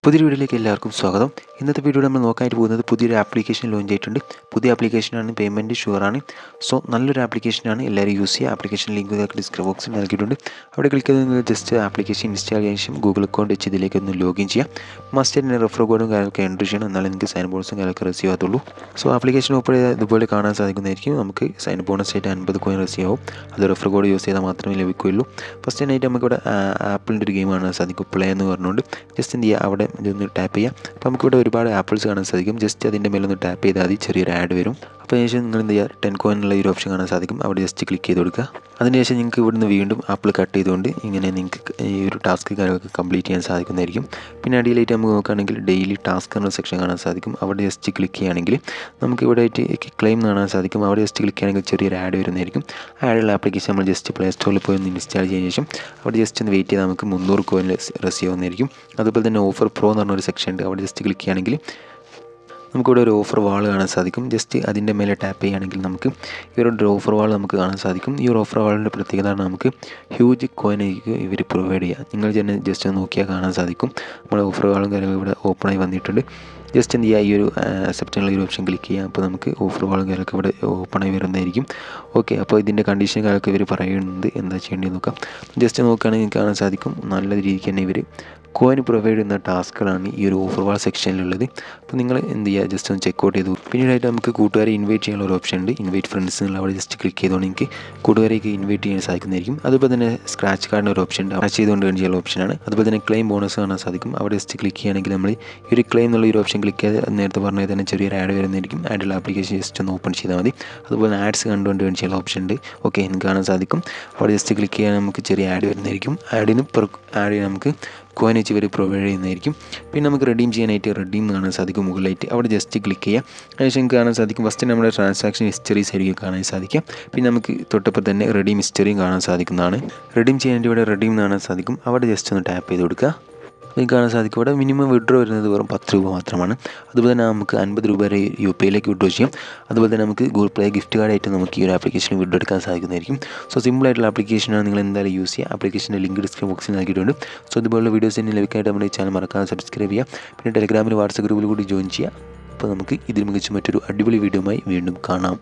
പുതിയൊരു വീഡിയോയിലേക്ക് എല്ലാവർക്കും സ്വാഗതം. ഇന്നത്തെ വീഡിയോയിൽ നമ്മൾ നോക്കാനായിട്ട് പോകുന്നത് പുതിയൊരു ആപ്ലിക്കേഷൻ ലോഞ്ച് ചെയ്തിട്ടുണ്ട്. പുതിയ ആപ്ലിക്കേഷനാണ്, പേയ്മെൻറ്റ് ഷുവറാണ്. സോ നല്ലൊരു ആപ്ലിക്കേഷനാണ്, എല്ലാവരും യൂസ് ചെയ്യുക. ആപ്ലിക്കേഷൻ ലിങ്ക് ഡിസ്ക്രിപ്ഷൻ ബോക്സിൽ നൽകിയിട്ടുണ്ട്. അവിടെ ക്ലിക്ക് ചെയ്ത് ജസ്റ്റ് ആപ്ലിക്കേഷൻ ഇൻസ്റ്റാൾ ചെയ്തതിന് ശേഷം ഗൂഗിൾ അക്കൗണ്ട് വെച്ച് ഇതിലേക്ക് ഒന്ന് ലോഗിൻ ചെയ്യാം. മസ്റ്റ് തന്നെ റെഫർ കോഡും കാര്യങ്ങളൊക്കെ എൻട്രി ചെയ്യണം, എന്നാലും നിങ്ങൾക്ക് സൈൻ ബോണസും കാര്യങ്ങളൊക്കെ റിസീവ് ആകത്തുള്ളൂ. സോ ആപ്ലിക്കേഷൻ ഓപ്പൺ ചെയ്താൽ ഇതുപോലെ കാണാൻ സാധിക്കുന്നതായിരിക്കും. നമുക്ക് സൈൻ ബോണസ് ആയിട്ട് 50 കോയിൻ റിസീവ് ആവും. അത് റെഫർ കോഡ് യൂസ് ചെയ്താൽ മാത്രമേ ലഭിക്കുകയുള്ളൂ. ഫസ്റ്റ് തന്നെ ആയിട്ട് നമുക്കിവിടെ ആപ്പിളിൻ്റെ ഒരു ഗെയിം കാണാൻ സാധിക്കും, പ്ലേ എന്ന് പറഞ്ഞുകൊണ്ട്. ജസ്റ്റ് എന്ത് ചെയ്യുക, അവിടെ ഇതൊന്ന് ടാപ്പ് ചെയ്യുക. അപ്പോൾ നമുക്കിവിടെ ഒരുപാട് ആപ്പിൾസ് കാണാൻ സാധിക്കും. ജസ്റ്റ് അതിൻ്റെ മേലൊന്ന് ടാപ്പ് ചെയ്താൽ മതി, ചെറിയൊരു ആഡ് വരും. അപ്പോൾ അതിനുശേഷം നിങ്ങൾ എന്ത് ചെയ്യുക, 10 കോയിനുള്ള ഒരു ഓപ്ഷൻ കാണാൻ സാധിക്കും, അവിടെ ജസ്റ്റ് ക്ലിക്ക് ചെയ്ത് കൊടുക്കുക. അതിനുശേഷം നിങ്ങൾക്ക് ഇവിടുന്ന് വീണ്ടും ആപ്പിൾ കട്ട് ചെയ്തുകൊണ്ട് ഇങ്ങനെ നിങ്ങൾക്ക് ഈ ഒരു ടാസ്ക് കാര്യങ്ങളൊക്കെ കംപ്ലീറ്റ് ചെയ്യാൻ സാധിക്കുന്നതായിരിക്കും. പിന്നെ അടിയിലായിട്ട് നമുക്ക് നോക്കുകയാണെങ്കിൽ ഡെയിലി ടാസ്ക് എന്ന സെക്ഷൻ കാണാൻ സാധിക്കും. അവിടെ ജസ്റ്റ് ക്ലിക്ക് ചെയ്യുകയാണെങ്കിൽ നമുക്ക് ഇവിടെ ആയിട്ട് ക്ലെയിം കാണാൻ സാധിക്കും. അവിടെ ജസ്റ്റ് ക്ലിക്ക് ചെയ്യുകയാണെങ്കിൽ ചെറിയൊരു ആഡ് വരുന്നതായിരിക്കും. ആഡുള്ള ആപ്ലിക്കേഷൻ നമ്മൾ ജസ്റ്റ് പ്ലേ സ്റ്റോറിൽ പോയി ഒന്ന് ഇൻസ്റ്റാൾ ചെയ്തതിന് ശേഷം അവിടെ ജസ്റ്റ് ഒന്ന് വെയിറ്റ് ചെയ്താൽ നമുക്ക് 300 കോയിൻ റിസീവ് ആവുന്നതായിരിക്കും. അതുപോലെ തന്നെ ഓഫർ പ്രോ എന്ന് പറഞ്ഞൊരു സെക്ഷൻ ഉണ്ട്, അവിടെ ജസ്റ്റ് ക്ലിക്ക് ചെയ്യുകയാണെങ്കിൽ നമുക്കിവിടെ ഒരു ഓഫർ വാൾ കാണാൻ സാധിക്കും. ജസ്റ്റ് അതിൻ്റെ മേലെ ടാപ്പ് ചെയ്യുകയാണെങ്കിൽ നമുക്ക് ഈ ഒരു ഓഫർ വാൾ നമുക്ക് കാണാൻ സാധിക്കും. ഈ ഒരു ഓഫർ വാളിൻ്റെ പ്രത്യേകത നമുക്ക് ഹ്യൂജ് കോയിനായിരിക്കും ഇവർ പ്രൊവൈഡ് ചെയ്യുക. നിങ്ങൾ തന്നെ ജസ്റ്റ് നോക്കിയാൽ കാണാൻ സാധിക്കും. നമ്മുടെ ഓഫർ വാളും കാര്യങ്ങളും ഇവിടെ ഓപ്പണായി വന്നിട്ടുണ്ട്. ജസ്റ്റ് എന്ത് ചെയ്യുക, ഈ ഒരു അക്സെപ്റ്റ് എന്നുള്ള ഒരു ഓപ്ഷൻ ക്ലിക്ക് ചെയ്യുക. അപ്പോൾ നമുക്ക് ഓഫർ വാളും കാര്യങ്ങളൊക്കെ ഇവിടെ ഓപ്പണായി വരുന്നതായിരിക്കും. ഓക്കെ, അപ്പോൾ ഇതിൻ്റെ കണ്ടീഷൻ കാര്യങ്ങളൊക്കെ ഇവർ പറയുന്നുണ്ട്, എന്താ ചെയ്യേണ്ടത് നോക്കാം. ജസ്റ്റ് നോക്കുകയാണെങ്കിൽ നിങ്ങൾക്ക് കാണാൻ സാധിക്കും നല്ല രീതിക്ക് തന്നെ ഇവർ കോയിൻ പ്രൊവൈഡ് ചെയ്യുന്ന ടാസ്കുകളാണ് ഈ ഒരു ഓഫർ വാൾ സെക്ഷനിലുള്ളത്. അപ്പോൾ നിങ്ങൾ എന്ത് ചെയ്യുക, ജസ്റ്റ് ഒന്ന് ചെക്കൗട്ട് ചെയ്തു. പിന്നീടായിട്ട് നമുക്ക് കൂട്ടുകാരെ ഇൻവൈറ്റ് ചെയ്യാനുള്ള ഒരു ഓപ്ഷൻ ഉണ്ട്, ഇൻവൈറ്റ് ഫ്രണ്ട്സ് എന്നുള്ള അവിടെ ജസ്റ്റ് ക്ലിക്ക് ചെയ്തുകൊണ്ട് എനിക്ക് കൂട്ടുകാരേക്ക് ഇൻവൈറ്റ് ചെയ്യാൻ സാധിക്കുന്നതായിരിക്കും. അതുപോലെ തന്നെ സ്ക്രാച്ച് കാർഡിന് ഒരു ഓപ്ഷൻ ഉണ്ട്, സ്ക്രാച്ച് ചെയ്തുകൊണ്ട് ചെയ്യാനുള്ള ഓപ്ഷനാണ്. അതുപോലെ തന്നെ ക്ലെയിം ബോണസ് കാണാൻ സാധിക്കും. അവിടെ ജസ്റ്റ് ക്ലിക്ക് ചെയ്യുകയാണെങ്കിൽ നമ്മൾ ഈ ഒരു ക്ലെയിം എന്നുള്ള ഒരു ഓപ്ഷൻ ക്ലിക്ക് ചെയ്ത് നേരത്തെ പറഞ്ഞാൽ തന്നെ ചെറിയൊരു ആഡ് വരുന്നതായിരിക്കും. ആഡുള്ള ആപ്ലിക്കേഷൻ ജസ്റ്റ് ഒന്ന് ഓപ്പൺ ചെയ്താൽ മതി. അതുപോലെ ആഡ്സ് കണ്ടുകൊണ്ട് ചെയ്യാനുള്ള ഓപ്ഷൻ ഉണ്ട്. ഓക്കെ, എനിക്ക് കാണാൻ സാധിക്കും. അവിടെ ജസ്റ്റ് ക്ലിക്ക് ചെയ്യാൻ നമുക്ക് ചെറിയ ആഡ് വരുന്നതായിരിക്കും. ആഡ് നമുക്ക് കോയിൻ വെച്ച് ഇവർ പ്രൊവൈഡ് ചെയ്യുന്നതായിരിക്കും. പിന്നെ നമുക്ക് റെഡീം ചെയ്യാനായിട്ട് റെഡീം കാണാൻ സാധിക്കും മുകളിലായിട്ട്. അവിടെ ജസ്റ്റ് ക്ലിക്ക് ചെയ്യുക. അതിനുശേഷം നമുക്ക് കാണാൻ സാധിക്കും ഫസ്റ്റ് നമ്മുടെ ട്രാൻസാക്ഷൻ ഹിസ്റ്ററീസ് ആയിരിക്കും കാണാൻ സാധിക്കാം. പിന്നെ നമുക്ക് തൊട്ടപ്പോൾ തന്നെ റെഡീം ഹിസ്റ്ററിയും കാണാൻ സാധിക്കുന്നതാണ്. റെഡീം ചെയ്യാനായിട്ട് ഇവിടെ റെഡീം കാണാൻ സാധിക്കും. അവിടെ ജസ്റ്റ് ഒന്ന് ടാപ്പ് ചെയ്ത് കൊടുക്കുക. നിങ്ങൾക്ക് കാണാൻ സാധിക്കും ഇവിടെ മിനിമം വിഡ്രോ വരുന്നത് വെറും 10 രൂപ മാത്രമാണ്. അതുപോലെ തന്നെ നമുക്ക് 50 രൂപ വരെ UPIയിലേക്ക് വിഡ്രോ ചെയ്യാം. അതുപോലെ തന്നെ നമുക്ക് ഗൂഗിൾ പ്ലേ ഗിഫ്റ്റ് കാർഡായിട്ട് നമുക്ക് ഈ ഒരു ആപ്ലിക്കേഷനിൽ വിഡ്രോ എടുക്കാൻ സാധിക്കുന്നതായിരിക്കും. സോ സിമ്പിളായിട്ടുള്ള ആപ്ലിക്കേഷനാണ്, നിങ്ങൾ എന്തായാലും യൂസ് ചെയ്യുക. ആപ്ലിക്കേഷൻ്റെ ലിങ്ക് ഡിസ്ക്രിപ്ഷൻ ബോക്സിൽ നൽകിയിട്ടുണ്ട്. സോ ഇതുപോലുള്ള വീഡിയോസ് തന്നെ ലഭിക്കാനായിട്ട് നമ്മുടെ ഈ ചാനൽ മറക്കാതെ സബ്സ്ക്രൈബ് ചെയ്യുക. പിന്നെ ടെലഗ്രാമിൽ വാട്സ്ആപ്പ് ഗ്രൂപ്പിൽ കൂടി ജോയിൻ ചെയ്യുക. അപ്പോൾ നമുക്ക് ഇതിൽ മികച്ച മറ്റൊരു അടിപൊളി വീഡിയോയുമായി വീണ്ടും കാണാം.